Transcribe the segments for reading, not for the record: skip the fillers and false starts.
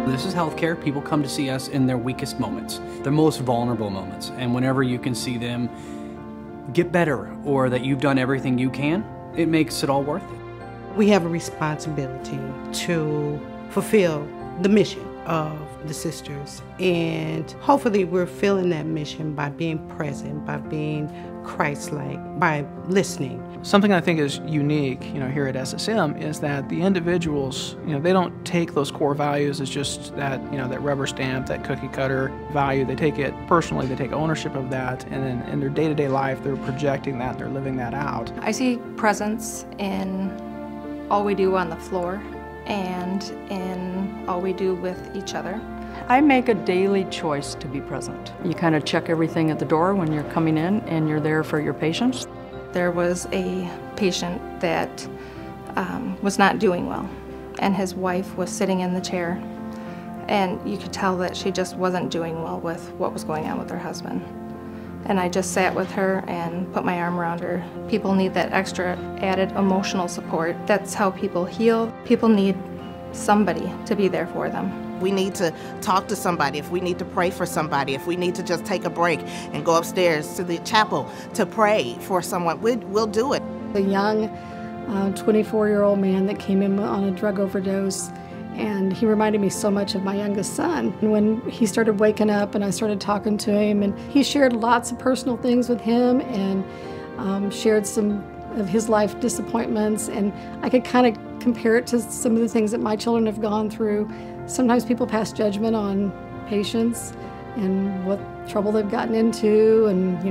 This is healthcare. People come to see us in their weakest moments, their most vulnerable moments. And whenever you can see them get better or that you've done everything you can, it makes it all worth it. We have a responsibility to fulfill the mission of the sisters, and hopefully we're filling that mission by being present, by being Christ-like, by listening. Something I think is unique, here at SSM is that the individuals, they don't take those core values as just that, that rubber stamp, that cookie cutter value. They take it personally, they take ownership of that, and then in their day-to-day life, they're projecting that, they're living that out. I see presence in all we do on the floor and in all we do with each other. I make a daily choice to be present. You kind of check everything at the door when you're coming in and you're there for your patients. There was a patient that was not doing well, and his wife was sitting in the chair, and you could tell that she just wasn't doing well with what was going on with her husband. And I just sat with her and put my arm around her. People need that extra added emotional support. That's how people heal. People need somebody to be there for them. We need to talk to somebody, if we need to pray for somebody, if we need to just take a break and go upstairs to the chapel to pray for someone, we'll do it. A young 24-year-old man that came in on a drug overdose, and he reminded me so much of my youngest son. And when he started waking up and I started talking to him, and he shared lots of personal things with him and shared some of his life disappointments, and I could kind of compare it to some of the things that my children have gone through. Sometimes people pass judgment on patients and what trouble they've gotten into, and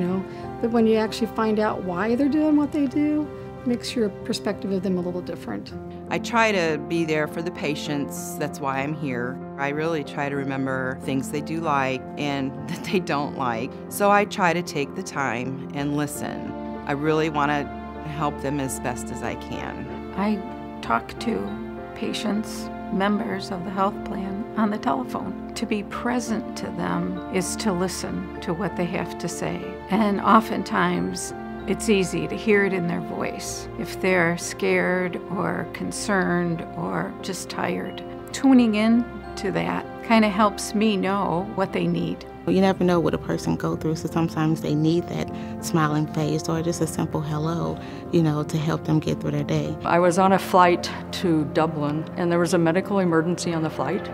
but when you actually find out why they're doing what they do, it makes your perspective of them a little different. I try to be there for the patients. That's why I'm here. I really try to remember things they do like and that they don't like. So I try to take the time and listen. I really want to help them as best as I can. I talk to patients, members of the health plan, on the telephone. To be present to them is to listen to what they have to say. And oftentimes, it's easy to hear it in their voice. If they're scared or concerned or just tired, tuning in to that kind of helps me know what they need. You never know what a person goes through, so sometimes they need that smiling face or just a simple hello, to help them get through their day. I was on a flight to Dublin, and there was a medical emergency on the flight,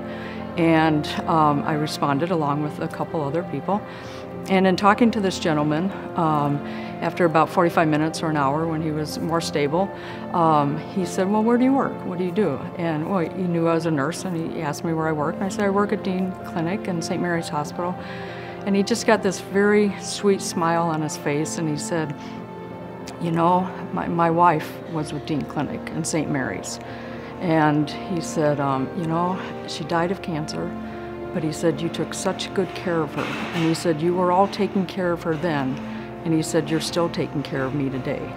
and I responded along with a couple other people. And in talking to this gentleman, after about 45 minutes or an hour when he was more stable, he said, well, where do you work? What do you do? And well, he knew I was a nurse, and he asked me where I work. And I said, I work at Dean Clinic in St. Mary's Hospital. And he just got this very sweet smile on his face, and he said, my wife was with Dean Clinic in St. Mary's. And he said, she died of cancer. But he said, you took such good care of her. And he said, you were all taking care of her then. And he said, you're still taking care of me today.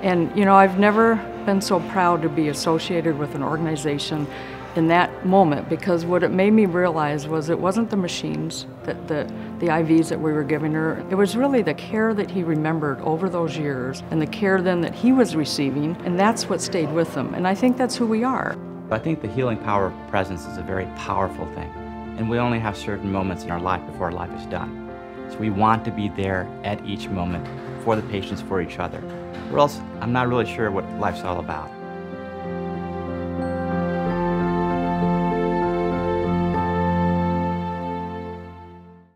And I've never been so proud to be associated with an organization in that moment, because what it made me realize was it wasn't the machines, the IVs that we were giving her. It was really the care that he remembered over those years, and the care then that he was receiving, and that's what stayed with him. And I think that's who we are. I think the healing power of presence is a very powerful thing. And we only have certain moments in our life before our life is done. So we want to be there at each moment for the patients, for each other. Or else I'm not really sure what life's all about.